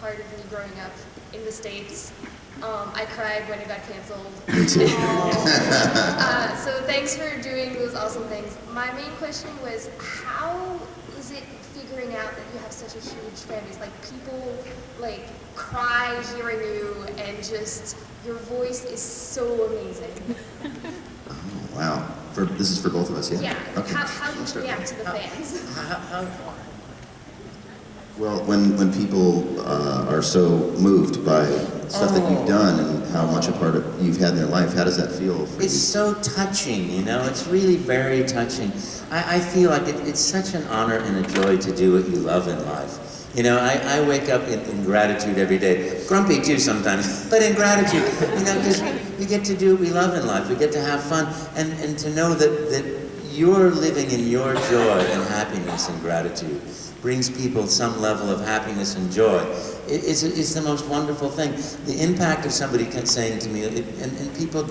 part of me growing up in the States. I cried when it got canceled. Me too. So thanks for doing those awesome things. My main question was, how is it figuring out that you have such a huge fan base? Like, people like cry hearing you, and just your voice is so amazing. Oh, wow. This is for both of us, yeah? Yeah. Okay. How do you react to the fans? Well, when people are so moved by stuff that you've done and how much a part of you've had in their life, how does that feel for you? It's so touching, you know, it's really very touching. I feel like it's such an honor and a joy to do what you love in life. You know, I wake up in gratitude every day. Grumpy too sometimes, but in gratitude, you know, because we get to do what we love in life. We get to have fun, and to know that you're living in your joy and happiness and gratitude brings people some level of happiness and joy. It's the most wonderful thing. The impact of somebody saying to me, and people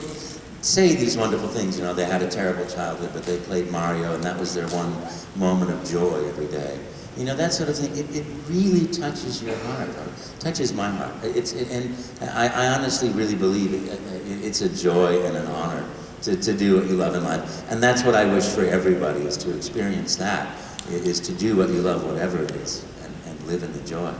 say these wonderful things, you know, they had a terrible childhood, but they played Mario, and that was their one moment of joy every day. You know, that sort of thing, it really touches your heart, or touches my heart. And I honestly really believe it's a joy and an honor to do what you love in life. And that's what I wish for everybody, is to experience that, is to do what you love, whatever it is, and live in the joy.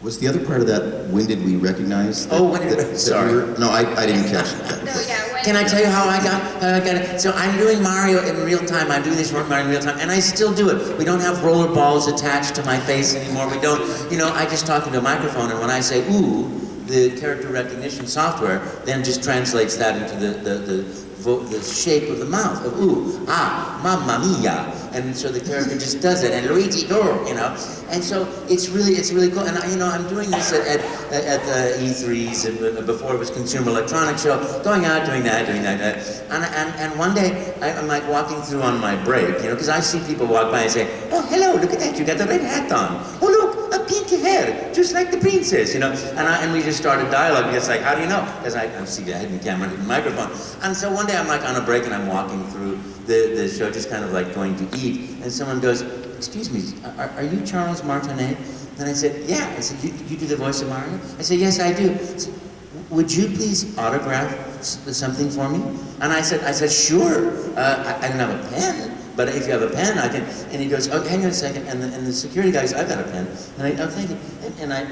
Was the other part of that, when did we recognize that? Oh, when did sorry. No, I didn't catch that. No, yeah. Can I tell you how I got it? So I'm doing Mario in real time. I'm doing this Mario in real time, and I still do it. We don't have roller balls attached to my face anymore. We don't, you know, I just talk into a microphone, and when I say, ooh, the character recognition software then just translates that into the shape of the mouth of ooh, ah, mamma mia, and so the character just does it, and Luigi, go, you know, and so it's really cool. And you know, I'm doing this at the E3s, and before it was Consumer Electronics Show, going out, doing that, and one day I'm like walking through on my break, you know, because I see people walk by and say, oh, hello, look at that, you got the red hat on. Oh, look, a pink hair, just like the princess, you know, and we just started dialogue. It's like, how do you know? Because I see the hidden camera and the microphone, and so one day I'm like on a break and I'm walking through the show, just kind of like going to eat, and someone goes, excuse me, are you Charles Martinet? And I said, yeah. I said, you do the voice of Mario? I said, yes, I do. I said, would you please autograph something for me? And I said, sure. I don't have a pen, but if you have a pen, I can. And he goes, oh, hang on a second. And the security guy goes, I've got a pen. And oh, thank you. And I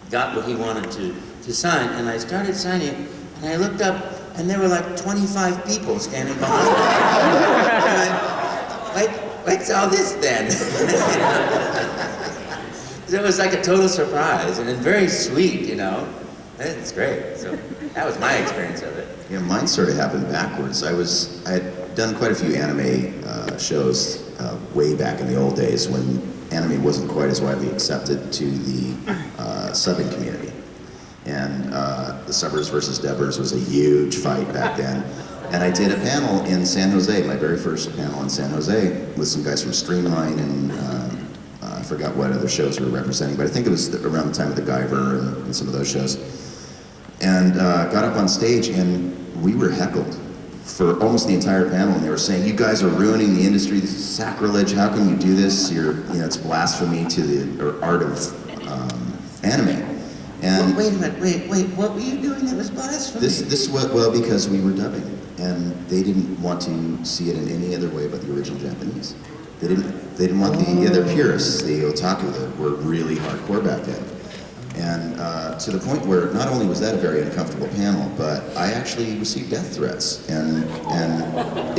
got what he wanted to sign, and I started signing it, and I looked up, and there were like 25 people standing behind me. What's all this then? So it was like a total surprise, and very sweet, you know. It's great. So that was my experience of it. Yeah, mine sort of happened backwards. I had done quite a few anime shows way back in the old days when anime wasn't quite as widely accepted to the subbing community. And the Subbers versus Dubbers was a huge fight back then. And I did a panel in San Jose, my very first panel in San Jose, with some guys from Streamline, and I forgot what other shows we were representing, but I think it was around the time of the Guyver and some of those shows. And got up on stage, and we were heckled for almost the entire panel, and they were saying, you guys are ruining the industry, this is sacrilege, how can you do this? It's blasphemy to the art of anime. And wait a minute, wait, what were you doing that was blasphemy? This well, because we were dubbing, and they didn't want to see it in any other way but the original Japanese. They didn't want they're purists, the otaku that were really hardcore back then. And to the point where not only was that a very uncomfortable panel, but I actually received death threats, and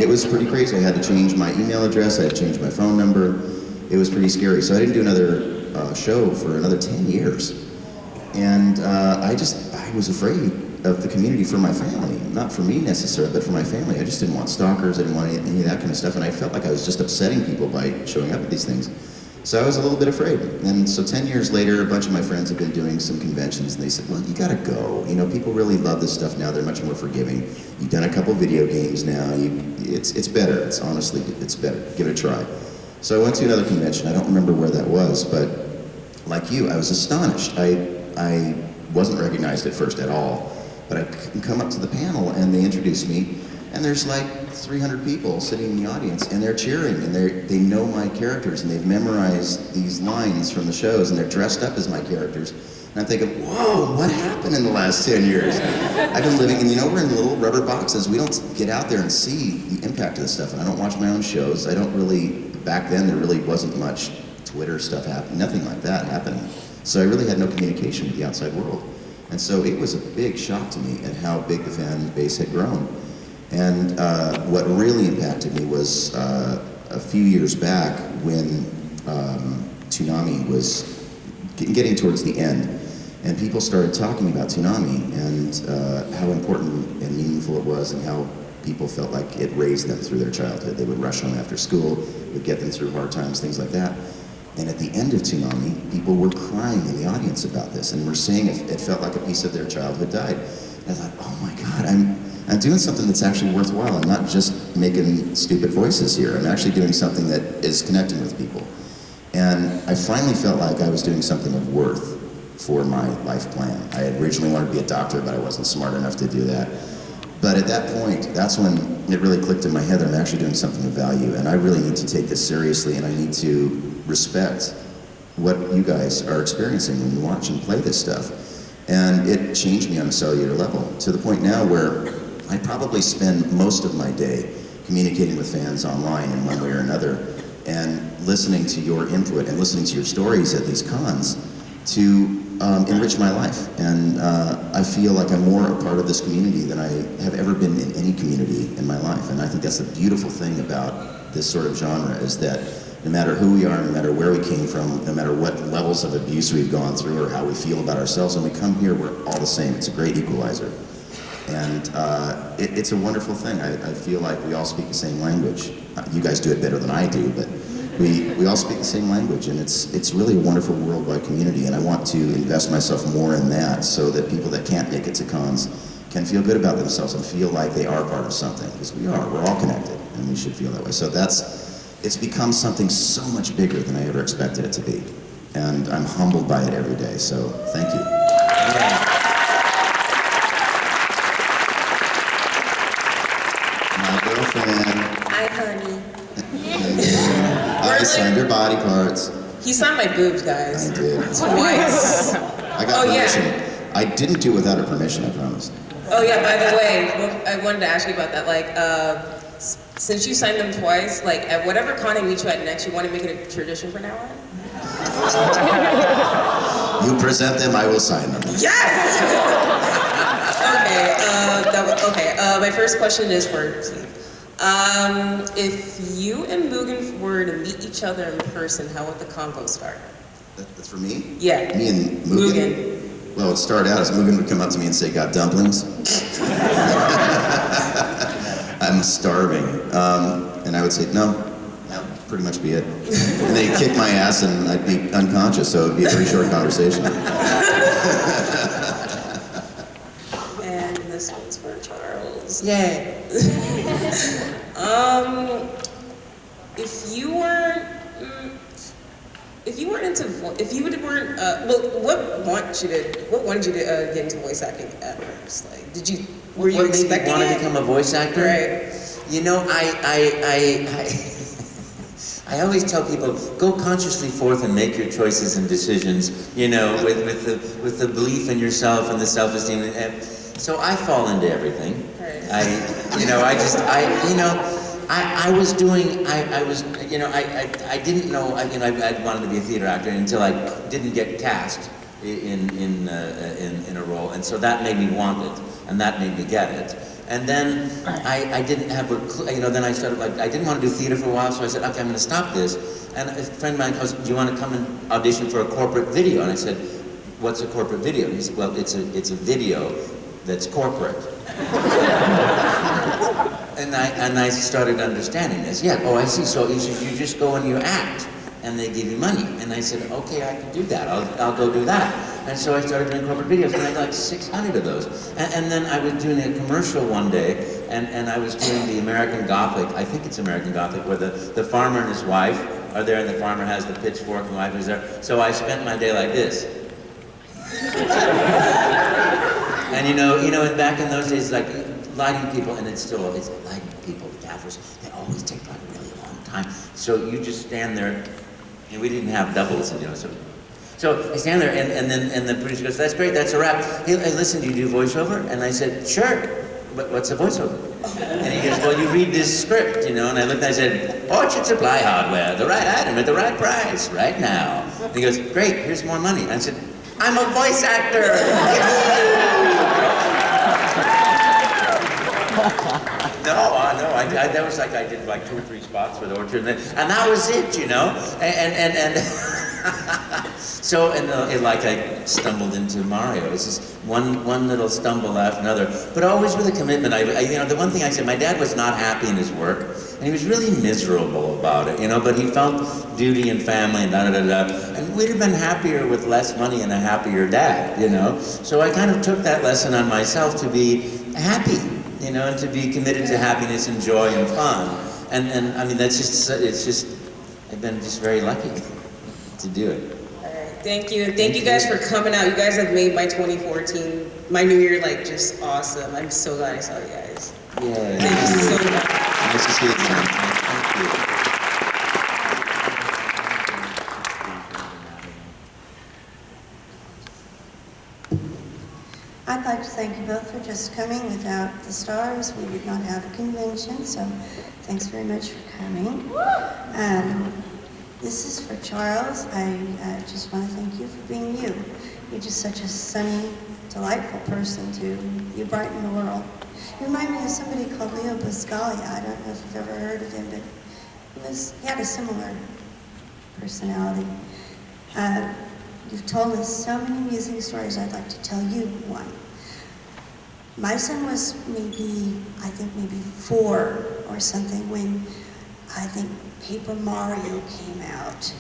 it was pretty crazy. I had to change my email address, I had to change my phone number. It was pretty scary. So I didn't do another show for another 10 years. And I was afraid of the community for my family, not for me necessarily, but for my family. I just didn't want stalkers, I didn't want any of that kind of stuff, and I felt like I was just upsetting people by showing up at these things. So I was a little bit afraid. And so 10 years later, a bunch of my friends have been doing some conventions, and they said, well, you gotta go. You know, people really love this stuff now, they're much more forgiving. You've done a couple video games now, it's better, it's better, give it a try. So I went to another convention, I don't remember where that was, but like you, I was astonished. I wasn't recognized at first at all, but I come up to the panel and they introduced me, and there's like 300 people sitting in the audience, and they're cheering, and they know my characters, and they've memorized these lines from the shows, and they're dressed up as my characters. And I'm thinking, whoa, what happened in the last 10 years? I've been living, and we're in little rubber boxes. We don't get out there and see the impact of this stuff, and I don't watch my own shows. I don't really, back then, there really wasn't much Twitter stuff happening, nothing like that happening. So I really had no communication with the outside world. And so it was a big shock to me at how big the fan base had grown. And what really impacted me was a few years back when Toonami was getting towards the end, and people started talking about Toonami and how important and meaningful it was, and how people felt like it raised them through their childhood. They would rush home after school, would get them through hard times, things like that. And at the end of Toonami, people were crying in the audience about this, and were saying it felt like a piece of their childhood died. And I thought, oh my God, I'm doing something that's actually worthwhile. I'm not just making stupid voices here. I'm actually doing something that is connecting with people. And I finally felt like I was doing something of worth for my life plan. I had originally wanted to be a doctor, but I wasn't smart enough to do that. But at that point, that's when it really clicked in my head that I'm actually doing something of value, and I really need to take this seriously, and I need to respect what you guys are experiencing when you watch and play this stuff. And it changed me on a cellular level, to the point now where I probably spend most of my day communicating with fans online in one way or another, and listening to your input and listening to your stories at these cons to enrich my life. And I feel like I'm more a part of this community than I have ever been in any community in my life. And I think that's the beautiful thing about this sort of genre, is that no matter who we are, no matter where we came from, no matter what levels of abuse we've gone through or how we feel about ourselves, when we come here, we're all the same. It's a great equalizer. And it's a wonderful thing. I feel like we all speak the same language. You guys do it better than I do, but we all speak the same language, and it's really a wonderful worldwide community, and I want to invest myself more in that so that people that can't make it to cons can feel good about themselves and feel like they are part of something, because we're all connected, and we should feel that way. So it's become something so much bigger than I ever expected it to be, and I'm humbled by it every day, so thank you. Yeah. My girlfriend. Hi, honey. I signed her body parts. He signed my boobs, guys. I did. Twice. I got permission. Yeah. I didn't do it without her permission, I promise. Oh yeah, by the way, I wanted to ask you about that. Like, since you signed them twice, like, at whatever con I meet you at next, you want to make it a tradition from now on? You present them, I will sign them. Yes! Okay, my first question is for Steve. If you and Mugen were to meet each other in person, how would the convo start? That's for me? Yeah. Me and Mugen? Well, it would start out as Mugen would come up to me and say, "Got dumplings?" I'm starving. And I would say, no, that'd pretty much be it. And they'd kick my ass and I'd be unconscious, so it'd be a very short conversation. And this one's for Charles. Yay. What wanted you to get into voice acting at first? Like, were you What made me expecting want to it? become a voice actor? Right. You know, I always tell people, go consciously forth and make your choices and decisions, you know, with the belief in yourself and the self-esteem. And so I fall into everything. Right. I didn't know, I wanted to be a theater actor until I didn't get cast in a role, and so that made me want it, and that made me get it. And then I didn't have then I started, like, I didn't want to do theater for a while, so I said, okay, I'm going to stop this. And a friend of mine goes, do you want to come and audition for a corporate video? And I said, what's a corporate video? And he said, well, it's a video that's corporate. And I started understanding this. Yeah, oh, I see. So he says, you just go and you act, and they give you money. And I said, okay, I can do that. I'll go do that. And so I started doing corporate videos, and I got like 600 of those. And then I was doing a commercial one day, and I was doing the American Gothic, I think it's American Gothic, where the farmer and his wife are there, and the farmer has the pitchfork, and the wife is there. So I spent my day like this. And and back in those days, like, lighting people, and it's lighting people, the gaffers, they always take like a really long time. So you just stand there, and we didn't have doubles, so I stand there, and then the producer goes, "That's great, that's a wrap. Hey, listen, do you do voiceover?" And I said, "Sure, but what's a voiceover?" And he goes, "Well, you read this script, And I looked and I said, "Orchard Supply Hardware, the right item at the right price, right now." And he goes, "Great, here's more money." And I said, "I'm a voice actor!" No, that was like I did like 2 or 3 spots with Orchard, and that was it, and so, like I stumbled into Mario. It's just one little stumble after another, but always with a commitment. The one thing I said, my dad was not happy in his work, and he was really miserable about it, but he felt duty and family and da-da-da-da, and we'd have been happier with less money and a happier dad, So I kind of took that lesson on myself to be happy, and to be committed to happiness and joy and fun. And I mean, I've been just very lucky to do it. All right, thank you. And thank you guys for coming out. You guys have made my 2014, my New Year, just awesome. I'm so glad I saw you guys. Yeah. Thank you so much. Nice to see you again. Thank you. I'd like to thank you both for just coming. Without the stars, we would not have a convention, so thanks very much for coming. This is for Charles. I just want to thank you for being you. You're just such a sunny, delightful person, too. You brighten the world. You remind me of somebody called Leo Buscaglia. I don't know if you've ever heard of him, but he had a similar personality. You've told us so many amusing stories. I'd like to tell you one. My son was maybe 4 or something when I think Paper Mario came out.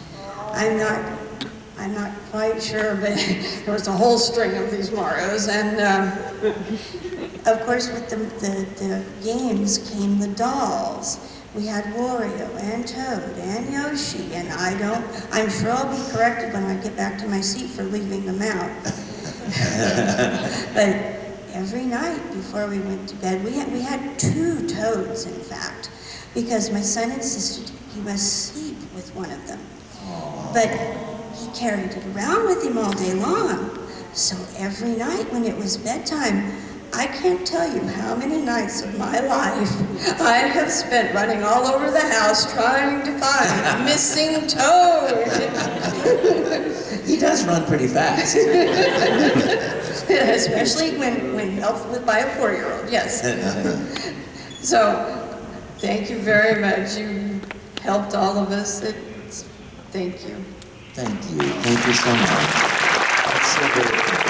I'm not quite sure, but there was a whole string of these Marios, and of course with the games came the dolls. We had Wario and Toad and Yoshi, and I'm sure I'll be corrected when I get back to my seat for leaving them out. But every night before we went to bed, we had 2 Toads, in fact, because my son insisted he must sleep with one of them. But he carried it around with him all day long. So every night when it was bedtime, I can't tell you how many nights of my life I have spent running all over the house trying to find missing Toad. He does run pretty fast. Especially when helped with by a 4-year-old, yes. So, thank you very much. You helped all of us. Thank you. Thank you. Thank you so much. That's so very good.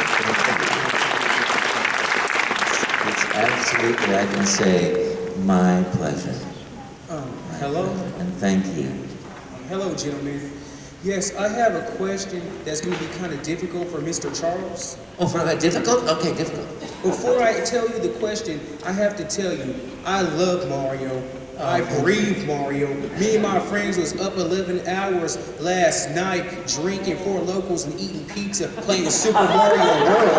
It's absolutely, I can say, my pleasure. Hello? And thank you. Hello, gentlemen. Yes, I have a question that's going to be kind of difficult for Mr. Charles. Oh, for difficult? Okay, difficult. Before I tell you the question, I have to tell you, I love Mario. I breathe Mario. Me and my friends was up 11 hours last night drinking 4 locals and eating pizza, playing Super Mario World.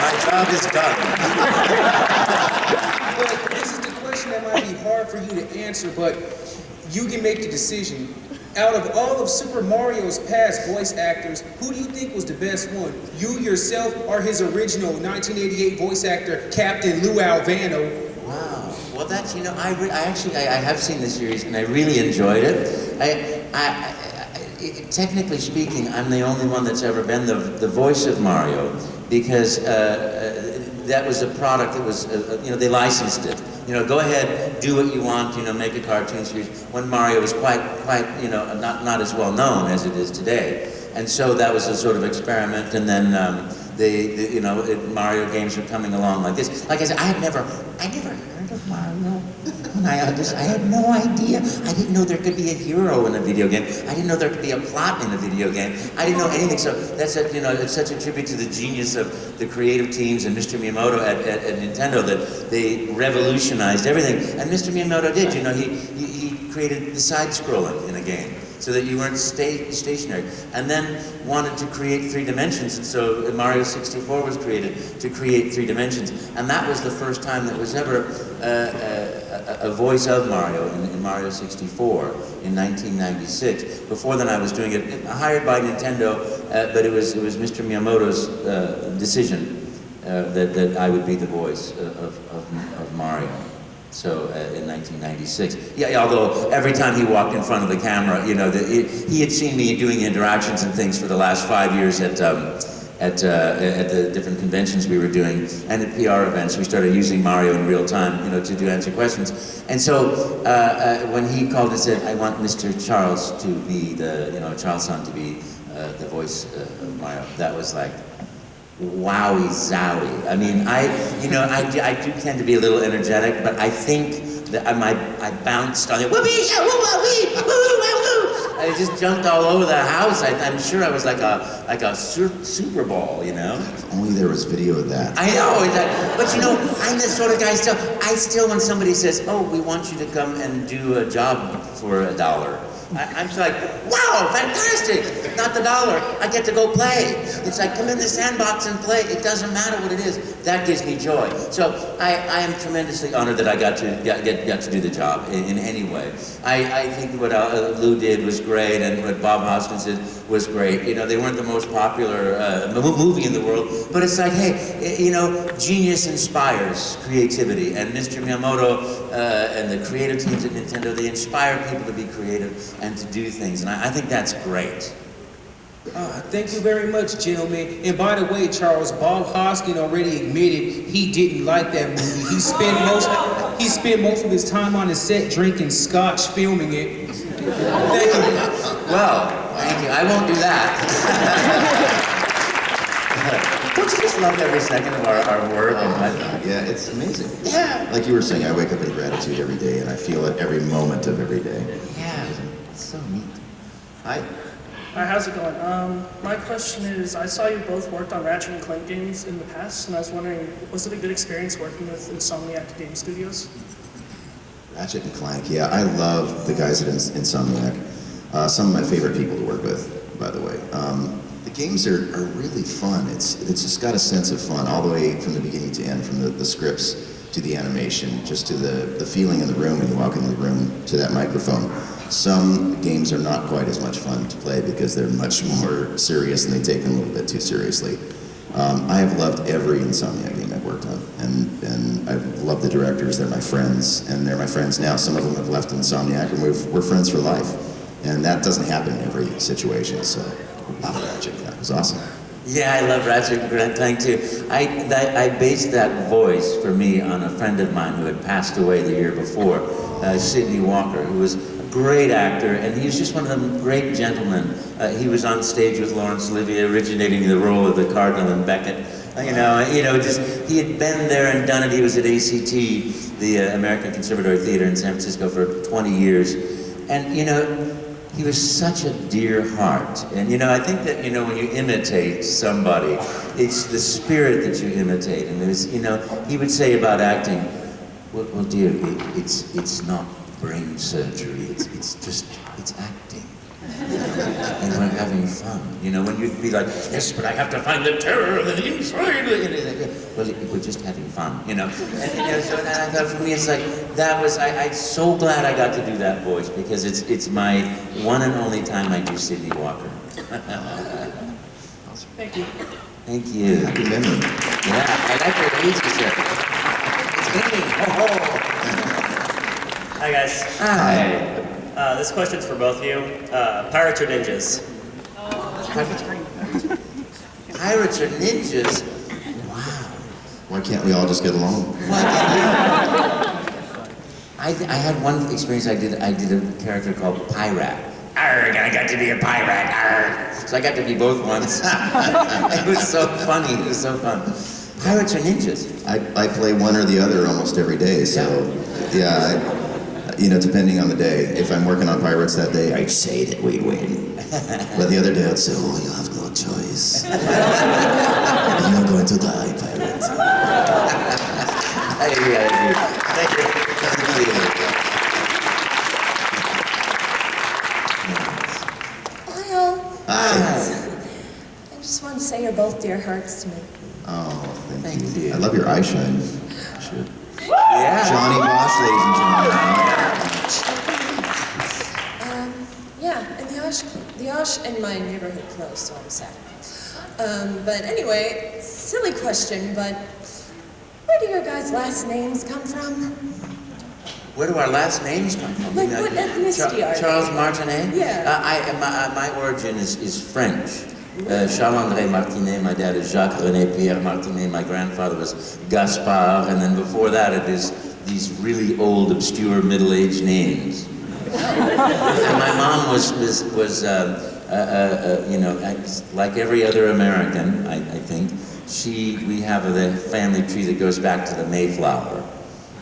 My job is done. But this is the question that might be hard for you to answer, but you can make the decision. Out of all of Super Mario's past voice actors, who do you think was the best one? You yourself or his original 1988 voice actor, Captain Lou Albano? Wow. Well, that's, I have seen the series and I really enjoyed it. Technically speaking, I'm the only one that's ever been the voice of Mario because that was a product that was, they licensed it. Go ahead, do what you want, make a cartoon series. When Mario was quite, not as well known as it is today. And so that was a sort of experiment, and then Mario games are coming along like this. Like I said, I had never heard of Mario. When I had no idea. I didn't know there could be a hero in a video game. I didn't know there could be a plot in a video game. I didn't know anything. So that's it's such a tribute to the genius of the creative teams and Mr. Miyamoto at Nintendo that they revolutionized everything. And Mr. Miyamoto did. He created the side-scrolling in a game. so that you weren't stationary. And then wanted to create 3 dimensions, and so Mario 64 was created to create 3 dimensions. And that was the first time that was ever a voice of Mario in Mario 64 in 1996. Before then I was doing it hired by Nintendo, but it was Mr. Miyamoto's decision that I would be the voice of Mario. So in 1996, yeah. Although every time he walked in front of the camera, you know, he had seen me doing interactions and things for the last 5 years at the different conventions we were doing and at PR events. We started using Mario in real time, you know, to answer questions. And so when he called and said, "I want Mr. Charles to be Charles-san to be the voice of Mario," that was like, wowie zowie. I mean, I do tend to be a little energetic, but I think that I bounced on it. Whoopee, yeah, woo, woo, woo. I just jumped all over the house. I'm sure I was like a Super Bowl, you know. If only there was video of that. I know, but you know, I'm the sort of guy still. I still, when somebody says, "Oh, we want you to come and do a job for $1," I'm just like, wow, fantastic! Not the $1, I get to go play. It's like, come in the sandbox and play. It doesn't matter what it is. That gives me joy. So I am tremendously honored that I got to do the job in any way. I think what Lou did was great, and what Bob Hoskins did was great. You know, they weren't the most popular movie in the world, but it's like, hey, you know, genius inspires creativity, and Mr. Miyamoto and the creative teams at Nintendo, they inspire people to be creative and to do things, and I think that's great. Thank you very much, gentlemen. And by the way, Charles, Bob Hoskins already admitted he didn't like that movie. He spent most of his time on the set drinking scotch, filming it. Thank you. Well, thank you. I won't do that. Don't you just love every second of our work? Yeah, it's amazing. Yeah. Like you were saying, I wake up in gratitude every day, and I feel it every moment of every day. Yeah, it's so neat. Hi. Hi, how's it going? My question is, I saw you both worked on Ratchet and Clank games in the past, and I was wondering, was it a good experience working with Insomniac Game Studios? Ratchet and Clank, yeah, I love the guys at Insomniac. Some of my favorite people to work with, by the way. The games are really fun. It's just got a sense of fun all the way from the beginning to end, from the scripts to the animation, just to the feeling in the room when you walk into the room to that microphone. Some games are not quite as much fun to play because they're much more serious and they take them a little bit too seriously. I have loved every Insomniac game I've worked on, and I've loved the directors. They're my friends, and they're my friends now. Some of them have left Insomniac, and we're friends for life. And that doesn't happen in every situation, so love Ratchet. That was awesome. Yeah, I love Ratchet and Clank too. I based that voice for me on a friend of mine who had passed away the year before, Sidney Walker, who was a great actor, and he was just one of them great gentlemen. He was on stage with Laurence Olivier, originating the role of the Cardinal in Beckett. Just he had been there and done it. He was at ACT, the American Conservatory Theater in San Francisco, for 20 years, and he was such a dear heart. And I think that when you imitate somebody, it's the spirit that you imitate. And there's he would say about acting, well dear, it's not brain surgery, it's acting. And we're having fun. When you'd be like, yes, but I have to find the terror of the inside. Well, we're just having fun, And so I thought for me, it's like, I'm so glad I got to do that voice, because it's my one and only time I do Sidney Walker. Thank you. Thank you. Happy memory. Yeah, I like your age, sir. It's me. Hi guys. Hi. This question's for both of you. Pirates or ninjas? Pirates or ninjas? Wow. Why can't we all just get along? I had one experience. I did a character called Pirate. Arrgh, I got to be a pirate. Arrgh. So I got to be both once. It was so funny. It was so fun. Pirates or ninjas? I play one or the other almost every day. So yeah. Depending on the day. If I'm working on Pirates that day, I'd say that we'd win. But the other day, I'd say, oh, you have no choice. You're going to die, Pirate. I agree. Thank you. just wanted to say you're both dear hearts to me. Oh, thank Thank you. you. I love your eye shine. Shit. Yeah. Johnny Bosch, ladies and gentlemen. Yeah, and the Osh in my neighborhood closed, so I'm sad. But anyway, silly question, but where do your guys' last names come from? Where do our last names come from? Like, what ethnicity are they? Charles Martinet? Yeah. My origin is French. Charles-André Martinet, my dad is Jacques-René Pierre Martinet, my grandfather was Gaspard, and then before that it is these really old, obscure, middle-aged names. And my mom was you know, like every other American, I think, we have the family tree that goes back to the Mayflower.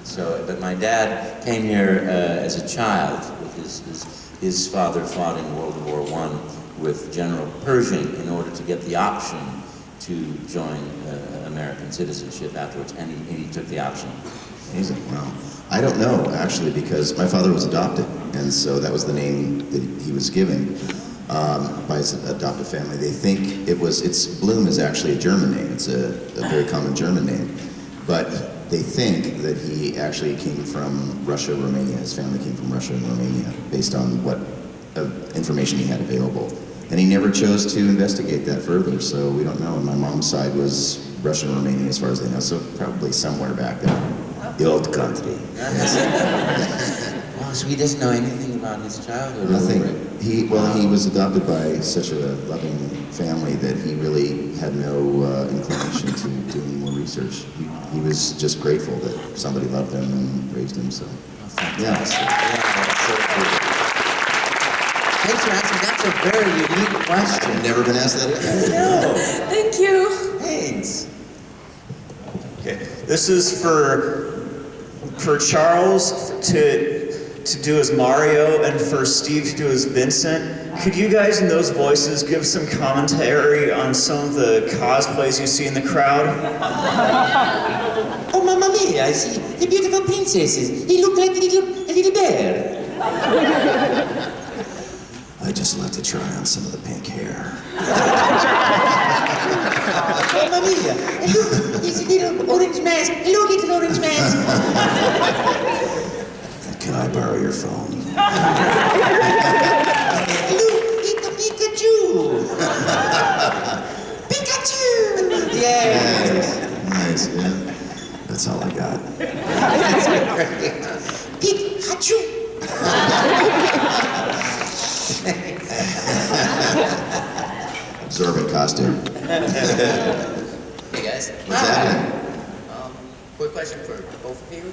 So, but my dad came here as a child with his father fought in World War I with General Pershing in order to get the option to join American citizenship afterwards, and he took the option. Amazing, wow. I don't know, actually, because my father was adopted, and so that was the name that he was given by his adopted family. They think Blum is actually a German name. It's a very common German name. But they think that he actually came from Russia, Romania. His family came from Russia and Romania, based on what information he had available. And he never chose to investigate that further, so we don't know. And my mom's side was Russian Romania, as far as they know, so probably somewhere back there. The old country. Wow, so he doesn't know anything about his childhood? Nothing. He was adopted by such a loving family that he really had no inclination to do any more research. He was just grateful that somebody loved him and raised him, so. Yeah. Thanks for asking. That's a very unique question. I've never been asked that. No. Thank you. Thanks. Okay, this is for Charles to do as Mario and for Steve to do as Vincent. Could you guys in those voices give some commentary on some of the cosplays you see in the crowd? Oh, Mamma Mia, I see the beautiful princesses. They look like a little bear. I just like to try on some of the pink hair. Mamma Mia, and look, there's a little orange mask. Hello, little orange mask. Can I borrow your phone? Look, it's a Pikachu. Pikachu. Yes. Nice, yeah. That's all I got. Pikachu. Absorbent costume. Hey guys. What's happening? Quick question for both of you.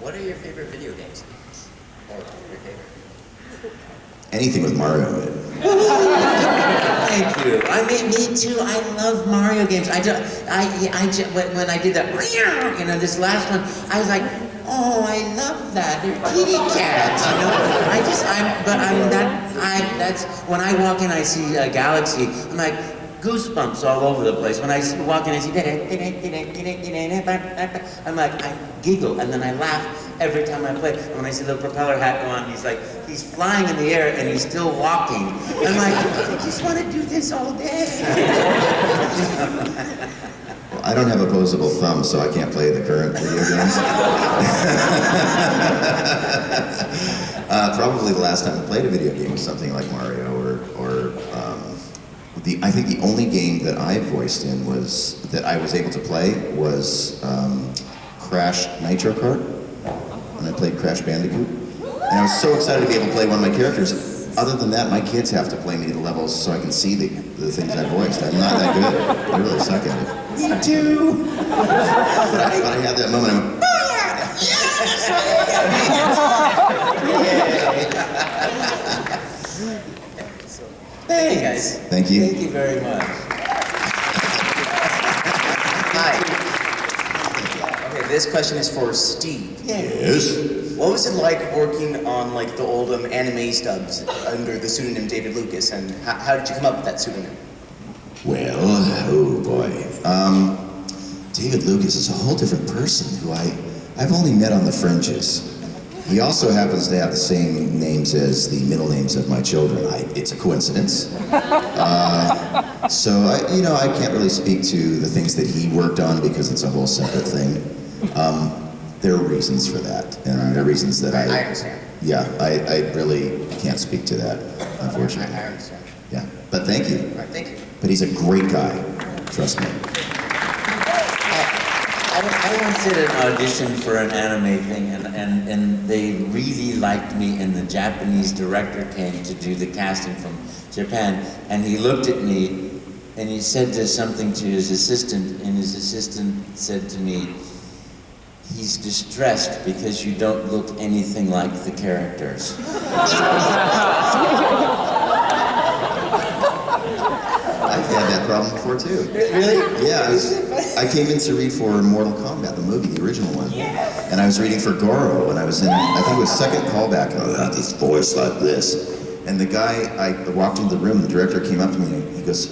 What are your favorite video games? Or your favorite? Anything with Mario in it. Thank you. I mean, me too. I love Mario games. When I did that, you know, this last one, I was like, oh, I love that. They're kitty cats, you know. That's when I walk in, I see Galaxy. I'm like goosebumps all over the place. When I walk in, I see, I'm like, I giggle and then I laugh every time I play. And when I see the propeller hat go on, he's flying in the air and he's still walking. I'm like, I just want to do this all day. Well, I don't have opposable thumbs, so I can't play the current video games. Probably the last time I played a video game was something like Mario I think the only game that I voiced in that I was able to play was Crash Nitro Kart, and I played Crash Bandicoot. And I was so excited to be able to play one of my characters. Other than that, my kids have to play me the levels so I can see the things I voiced. I'm not that good. I really suck at it. Me too. But I had that moment, I'm like, Thanks. guys. Thank you. Thank you very much. Hi. Okay, this question is for Steve. Yes. What was it like working on like the old anime stubs under the pseudonym David Lucas, and how did you come up with that pseudonym? Well, oh boy. David Lucas is a whole different person who I've only met on the fringes. He also happens to have the same names as the middle names of my children. It's a coincidence. So I can't really speak to the things that he worked on because it's a whole separate thing. There are reasons for that, and there are reasons that I understand. Yeah, I really can't speak to that, unfortunately. I understand. Yeah, but thank you. All right, thank you. But he's a great guy, trust me. I once did an audition for an anime thing, and they really liked me, and the Japanese director came to do the casting from Japan, and he looked at me, and he said something to his assistant, and his assistant said to me, "He's distressed because you don't look anything like the characters." I've had that problem before too. Really? Yeah, I came in to read for Mortal Kombat, the movie, the original one. And I was reading for Goro, and I was in, I think it was second callback, and I had this voice like this. And the guy, I walked into the room, the director came up to me, and he goes,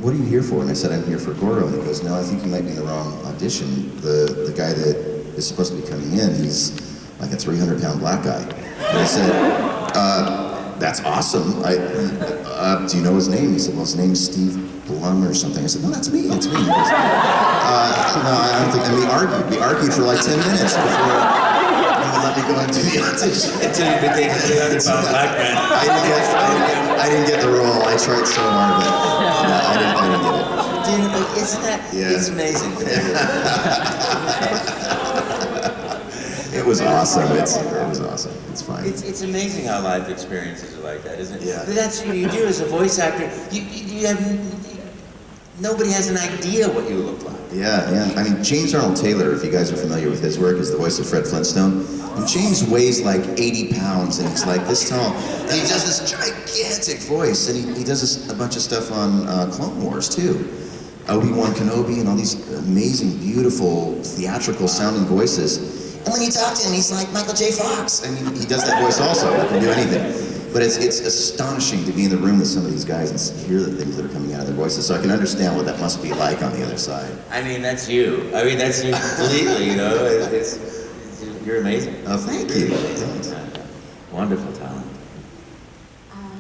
"What are you here for?" And I said, "I'm here for Goro." And he goes, "No, I think you might be in the wrong audition. The guy that is supposed to be coming in, he's like a 300-pound black guy." And I said, "That's awesome. Do you know his name?" He said, "Well, his name's Steve Blum or something." I said, "No, that's me. It's me." He goes, "No, I don't think." And we argued for like 10 minutes before he would let me go into the audition. Until you became a 300-pound black man. I didn't get the role. I tried so hard, but I didn't get it. Dude, isn't that? Yeah. It's amazing. It was awesome. It was awesome. It's fine. It's amazing how life experiences are like that, isn't it? Yeah. But that's what you do as a voice actor. You have nobody has an idea what you look like. Yeah. I mean, James Arnold Taylor, if you guys are familiar with his work, is the voice of Fred Flintstone. And James weighs like 80 pounds, and he's like this tall. And he does this gigantic voice, and he does a bunch of stuff on Clone Wars too. Obi-Wan Kenobi and all these amazing, beautiful, theatrical-sounding voices. And when you talk to him, he's like Michael J. Fox. I mean, he does that voice also. He can do anything. But it's astonishing to be in the room with some of these guys and hear the things that are coming out of their voices. So I can understand what that must be like on the other side. I mean, that's you. I mean, that's you completely, you know. You're amazing. Oh, thank you. Thanks. Wonderful talent.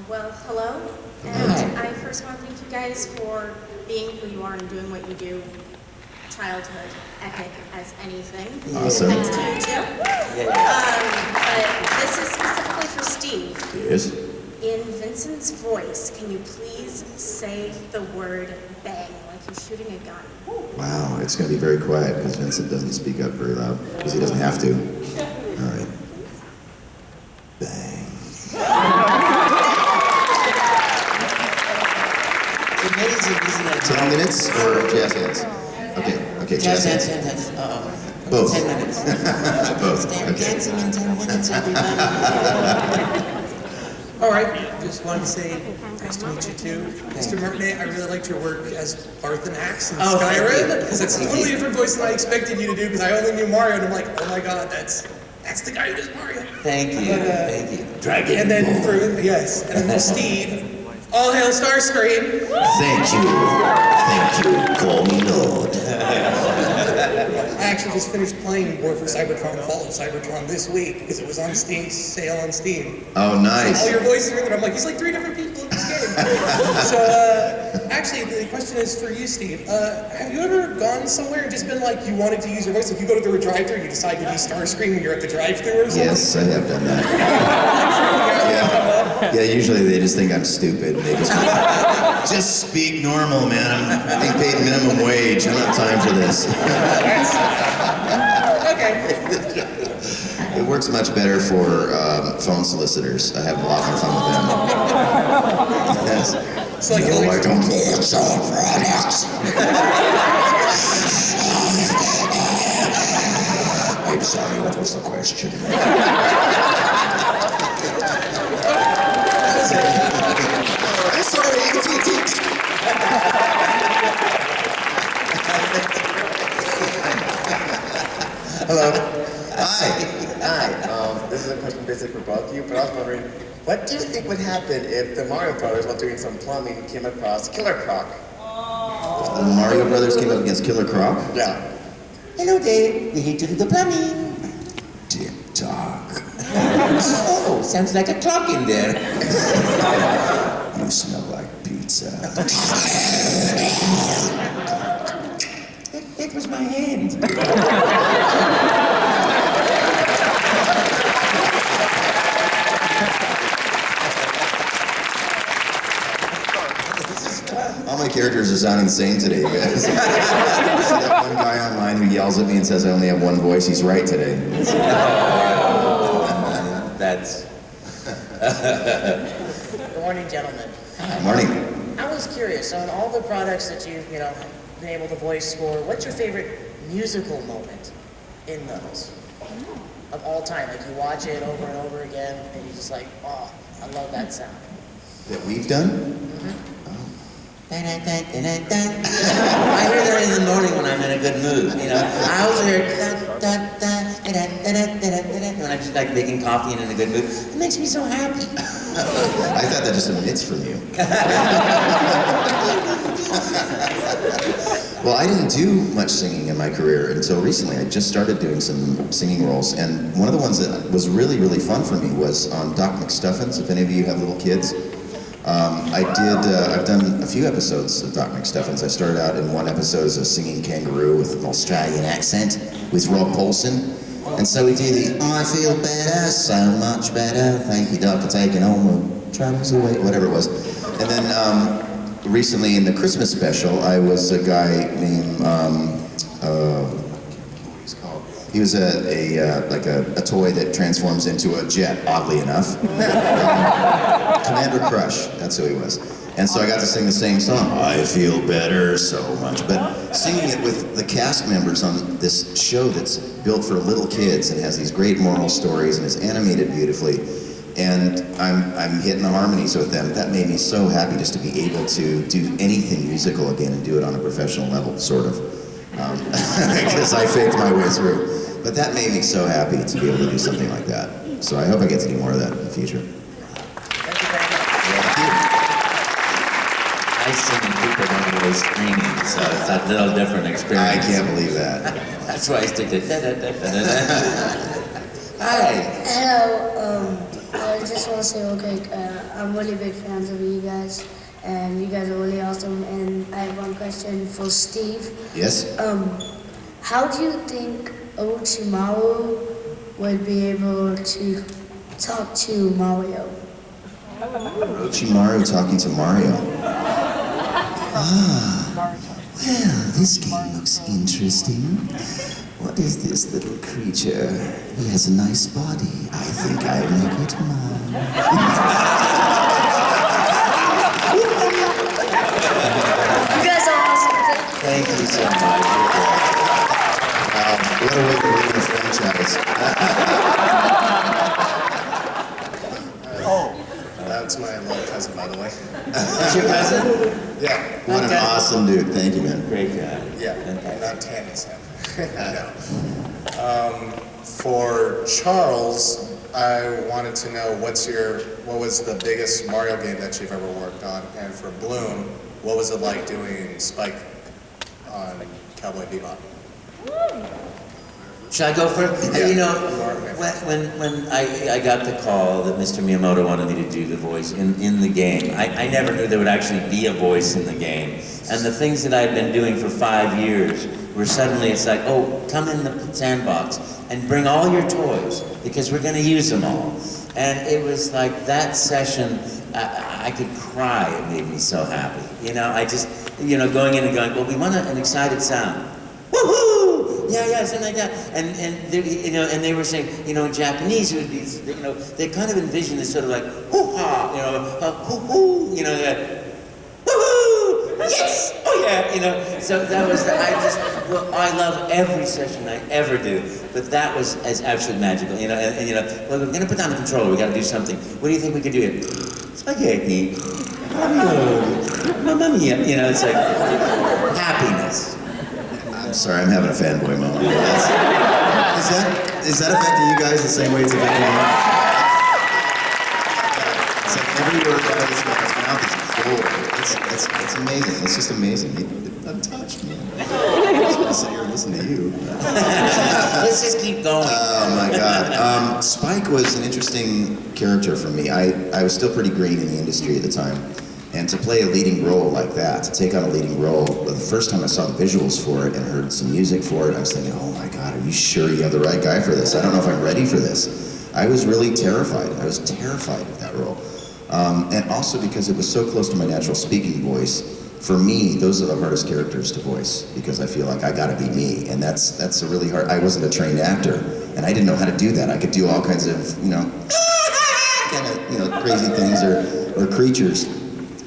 Well, hello. And I first want to thank you guys for being who you are and doing what you do. Childhood, epic as anything. Awesome. Thanks to you too. But this is specifically for Steve. Yes. In Vincent's voice, can you please say the word bang like you're shooting a gun? Wow, it's going to be very quiet because Vincent doesn't speak up very loud because he doesn't have to. All right. Bang. It's amazing, isn't it? 10 minutes or jazz hands? Okay, jazz hands. 10 minutes. Both. 10 minutes. Both. Stand Okay. dancing in 10 minutes, everybody. All right, just wanted to say nice to meet you too. Mr. Martinet, I really liked your work as Barth and Axe in Skyrim, because it's a totally different voice than I expected you to do, because I only knew Mario, and I'm like, oh my god, that's the guy who does Mario. Thank you, thank you. Dragon. And then for Steve, all hail Starscream. Thank you. Call me Lord. I actually just finished playing War for Cybertron, Fall of Cybertron this week, because it was on Steam, sale on Steam. Oh, nice. So all your voices are in there. I'm like, he's like 3 different people in this game. So, actually, the question is for you, Steve. Have you ever gone somewhere and just been like, you wanted to use your voice? Like, you go to the drive-thru, you decide to be Starscream when you're at the drive-thru or something? Yes, I have done that. Yeah, usually they just think I'm stupid. They just speak normal, man. I'm being paid minimum wage. I don't have time for this. Okay. It works much better for phone solicitors. I have a lot more fun with them. Yes. So like, No, I don't need some products. I'm sorry, what was the question? I'm sorry, AT&T. Hello. Hi. Hi. This is a question basically for both of you, but I was wondering, what do you think would happen if the Mario Brothers, while doing some plumbing, came across Killer Croc? The Mario Brothers came up against Killer Croc? Yeah. Hello, Dave. We need to do the plumbing. Tick-tock. Oh, sounds like a clock in there. You smell like pizza. It was my hand. All my characters are sounding the same today, you guys. See that one guy online who yells at me and says I only have one voice? He's right today. That's... Good morning, gentlemen. Morning. I was curious, on all the products that you've, been able to voice for, what's your favorite musical moment in those? Of all time, like you watch it over and over again, and you're just like, oh, I love that sound. That we've done? I hear that in the morning when I'm in a good mood, I also hear when I'm just like making coffee and in a good mood. It makes me so happy. I thought that just emits from you. Well, I didn't do much singing in my career until recently. I just started doing some singing roles, and one of the ones that was really, really fun for me was on Doc McStuffins, if any of you have little kids. I've done a few episodes of Doc McStuffins. I started out in one episode as a singing kangaroo with an Australian accent with Rob Paulson. And so we do the I feel better, so much better, thank you Doc for taking all my troubles away, whatever it was. And then recently in the Christmas special, I was a guy named, what was he called? He was a toy that transforms into a jet, oddly enough. Commander Crush, that's who he was. And so I got to sing the same song, I feel better so much. But singing it with the cast members on this show that's built for little kids and has these great moral stories and is animated beautifully. And I'm hitting the harmonies with them. That made me so happy just to be able to do anything musical again and do it on a professional level, sort of. Because I faked my way through. But that made me so happy to be able to do something like that. So I hope I get to do more of that in the future. I sing and people don't always screaming, so it's a little different experience. I can't believe that. That's why I stick to da-da-da-da-da-da. Hi. Hello, I just want to say real quick, I'm really big fans of you guys, and you guys are really awesome, and I have one question for Steve. Yes? How do you think Orochimaru would be able to talk to Mario? Orochimaru talking to Mario. Well, this game looks interesting. What is this little creature? He has a nice body. I think I'll make it mine. You guys are awesome. Thank you so much. What a way to ruin the franchise. That's my little cousin, by the way. That's your cousin? Yeah. What an awesome dude. Thank you, man. Great guy. Yeah, not Tammy's him. No. For Charles, I wanted to know what was the biggest Mario game that you've ever worked on, and for Blum, what was it like doing Spike on Cowboy Bebop? Should I go first? Yeah. When I got the call that Mr. Miyamoto wanted me to do the voice in the game, I never knew there would actually be a voice in the game. And the things that I'd been doing for 5 years were suddenly, it's like, oh, come in the sandbox and bring all your toys because we're going to use them all. And it was like that session, I could cry. It made me so happy. I just, going in and going, well, we want an excited sound. Woohoo! Yeah, something like that. And they were saying, in Japanese, it would be, they kind of envisioned this sort of like, hoo-ha, hoo-hoo, woohoo! Yes! Oh yeah! So that was, I love every session I ever do, but that was absolutely magical, well, we're gonna put down the controller, we gotta do something. What do you think we could do here? Spaghetti. Mamma mia. It's like happiness. I'm sorry, I'm having a fanboy moment. Is that affecting you guys the same way it's affecting me? It's like every word out of this man's mouth is gold. It's amazing. It's just amazing. Untouched, man. I just want to sit here and listen to you. Let's just keep going. Oh my God. Spike was an interesting character for me. I was still pretty green in the industry at the time. And to play a leading role like that, to take on a leading role, the first time I saw the visuals for it and heard some music for it, I was thinking, oh my God, are you sure you have the right guy for this? I don't know if I'm ready for this. I was really terrified. I was terrified of that role. And also because it was so close to my natural speaking voice, for me, those are the hardest characters to voice because I feel like I gotta be me. And that's a really hard, I wasn't a trained actor and I didn't know how to do that. I could do all kinds of, kind of, crazy things or creatures.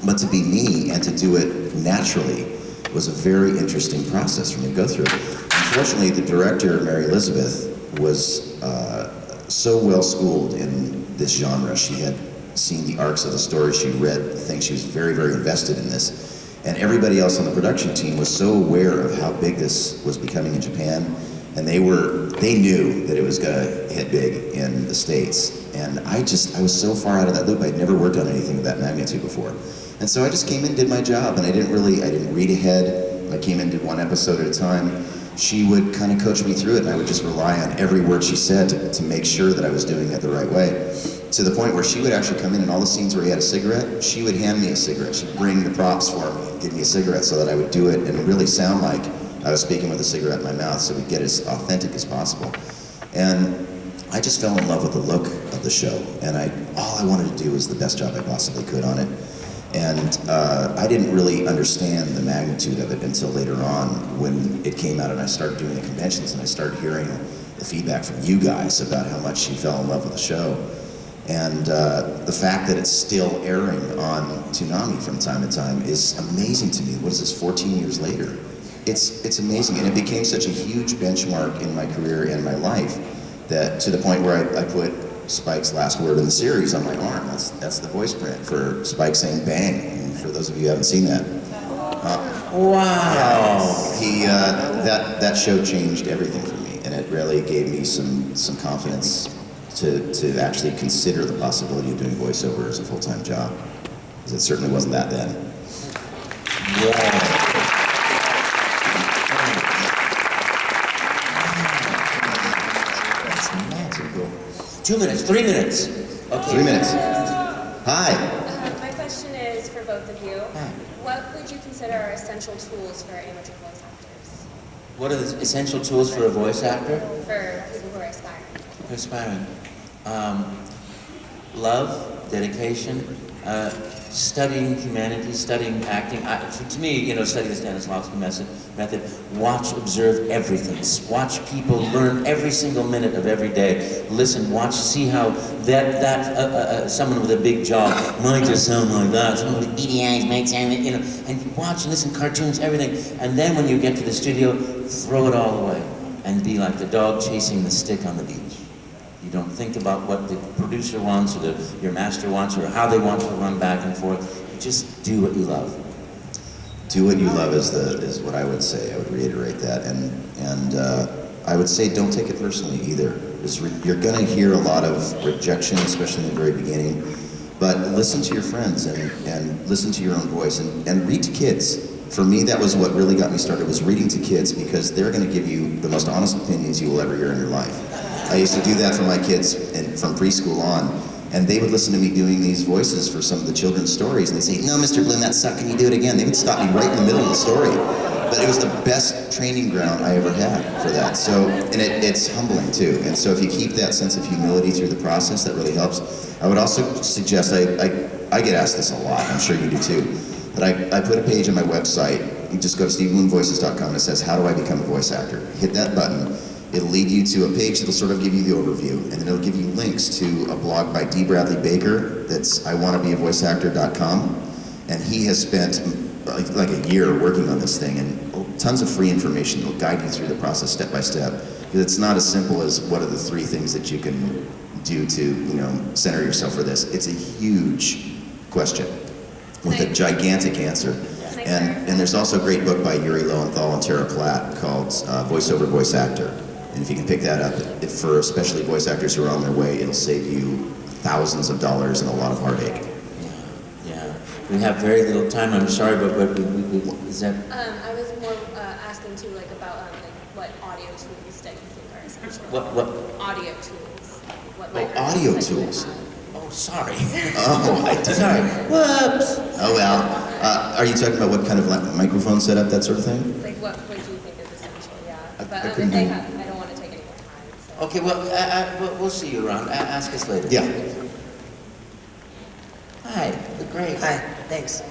But to be me and to do it naturally was a very interesting process for me to go through. Unfortunately, the director, Mary Elizabeth, was so well schooled in this genre. She had seen the arcs of the story, she read things, she was very, very invested in this. And everybody else on the production team was so aware of how big this was becoming in Japan, and they knew that it was gonna hit big in the States. And I was so far out of that loop. I'd never worked on anything of that magnitude before. And so I just came in, did my job, and I didn't read ahead. I came in, did one episode at a time. She would kind of coach me through it, and I would just rely on every word she said to make sure that I was doing it the right way. To the point where she would actually come in all the scenes where he had a cigarette, she would hand me a cigarette. She'd bring the props for me and give me a cigarette so that I would do it and really sound like I was speaking with a cigarette in my mouth so we'd get as authentic as possible. And I just fell in love with the look of the show, and all I wanted to do was the best job I possibly could on it. And I didn't really understand the magnitude of it until later on when it came out and I started doing the conventions and I started hearing the feedback from you guys about how much you fell in love with the show. And the fact that it's still airing on Toonami from time to time is amazing to me. What is this, 14 years later? It's amazing, and it became such a huge benchmark in my career and my life that to the point where I put Spike's last word in the series on my arm. That's the voice print for Spike saying bang, and for those of you who haven't seen that. Wow. That show changed everything for me, and it really gave me some confidence to actually consider the possibility of doing voiceover as a full-time job, because it certainly wasn't that then. Yeah. That's magical. 2 minutes, 3 minutes. Okay. 3 minutes. Hi. My question is for both of you. What would you consider are essential tools for amateur voice actors? What are the essential tools for a voice actor? For people who are aspiring. Aspiring. Love, dedication, studying humanity, studying acting. To me, study the Stanislavski method. Watch, observe everything. Watch people, learn every single minute of every day. Listen, watch, see how that someone with a big jaw might just sound like that. Someone with beady eyes might sound, and watch and listen, cartoons, everything. And then when you get to the studio, throw it all away and be like the dog chasing the stick on the beach. You don't think about what the producer wants or your master wants or how they want to run back and forth. You just do what you love. Do what you love is what I would say. I would reiterate that, and I would say don't take it personally either. You're going to hear a lot of rejection, especially in the very beginning. But listen to your friends and listen to your own voice and read to kids. For me, that was what really got me started, was reading to kids, because they're going to give you the most honest opinions you will ever hear in your life. I used to do that for my kids from preschool on, and they would listen to me doing these voices for some of the children's stories, and they'd say, "No, Mr. Blum, that sucked, can you do it again?" They would stop me right in the middle of the story. But it was the best training ground I ever had for that. So, and it's humbling too. And so if you keep that sense of humility through the process, that really helps. I would also suggest, I get asked this a lot, I'm sure you do too, but I put a page on my website. You just go to steveblumvoices.com and it says, how do I become a voice actor? Hit that button. It'll lead you to a page that'll sort of give you the overview, and then it'll give you links to a blog by D. Bradley Baker that's iwannabeavoiceactor.com, and he has spent like a year working on this thing, and tons of free information that'll guide you through the process step by step. Because it's not as simple as what are the 3 things that you can do to center yourself for this. It's a huge question with a gigantic answer. And there's also a great book by Yuri Lowenthal and Tara Platt called Voiceover Voice Actor. And if you can pick that up, for especially voice actors who are on their way, it'll save you thousands of dollars and a lot of heartache. Yeah. We have very little time. I'm sorry, but is that? I was more asking too, like about like what audio tools that you think are essential. What? Audio tools. What audio microphones that you tools. have. Oh, sorry. Oh, Sorry. Whoops. Oh well. Are you talking about what kind of microphone setup, that sort of thing? Like what do you think is essential? Yeah. But I if couldn't they hear. have, I don't want to take any more time. So. Okay, well, we'll see you around. Ask us later. Yeah. Hi. Great. Hi, thanks.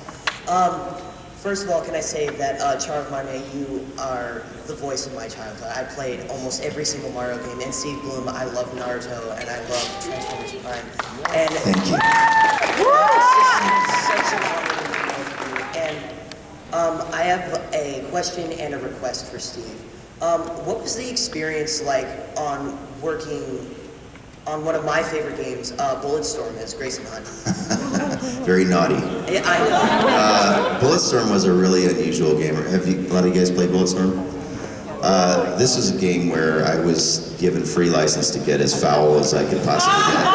First of all, can I say that Charles Martinet, you are the voice of my childhood. I played almost every single Mario game, and Steve Blum, I love Naruto, and I love Transformers Prime. And Thank you. such an honor to be with you. And I have a question and a request for Steve. What was the experience like on working on one of my favorite games, Bulletstorm, as Grayson Hunt? Very naughty. Yeah, I know. Bulletstorm was a really unusual game. Have a lot of you guys played Bulletstorm? This was a game where I was given free license to get as foul as I could possibly get.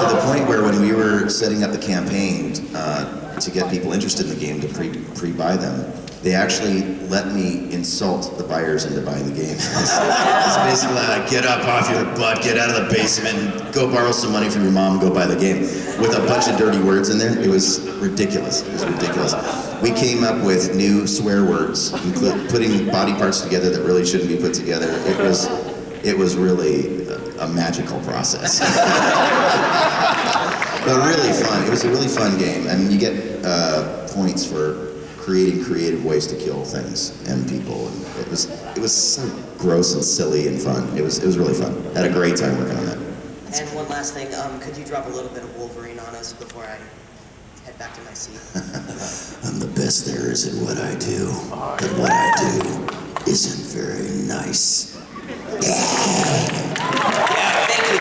To the point where when we were setting up the campaign to get people interested in the game to pre-buy them, they actually let me insult the buyers into buying the game. It's basically like, get up off your butt, get out of the basement, go borrow some money from your mom, go buy the game. With a bunch of dirty words in there. It was ridiculous. It was ridiculous. We came up with new swear words, putting body parts together that really shouldn't be put together. It was really a magical process. But really fun. It was a really fun game. I mean, you get points for creating creative ways to kill things and people. And it was so gross and silly and fun. It was really fun. Had a great time working on that. And one last thing, could you drop a little bit of Wolverine on us before I head back to my seat? I'm the best there is at what I do. But what I do isn't very nice. Thank you.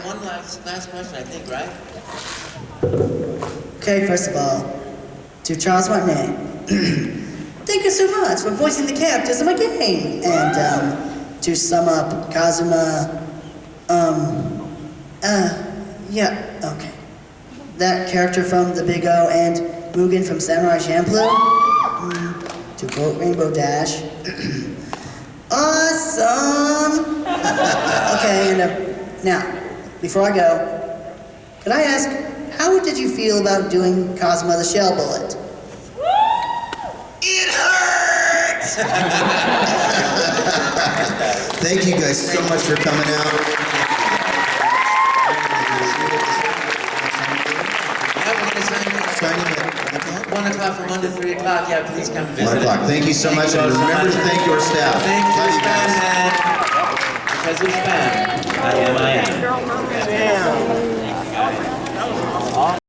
One last question, I think, right? Okay, first of all, to Charles Martinet, thank you so much for voicing the characters in my game. And to sum up, Kazuma, yeah, okay. That character from The Big O and Mugen from Samurai Champloo, to quote Rainbow Dash, awesome! Okay, and now, before I go, could I ask, how did you feel about doing Cosmo the Shell Bullet? It hurts! Thank you guys so much for coming out. Signing at 1 o'clock from 1 to 3 o'clock. Yeah, please come visit. 1 o'clock. Thank you so much, and remember to thank your staff. Thank you, Love you guys. Span. Because it's Span. I am.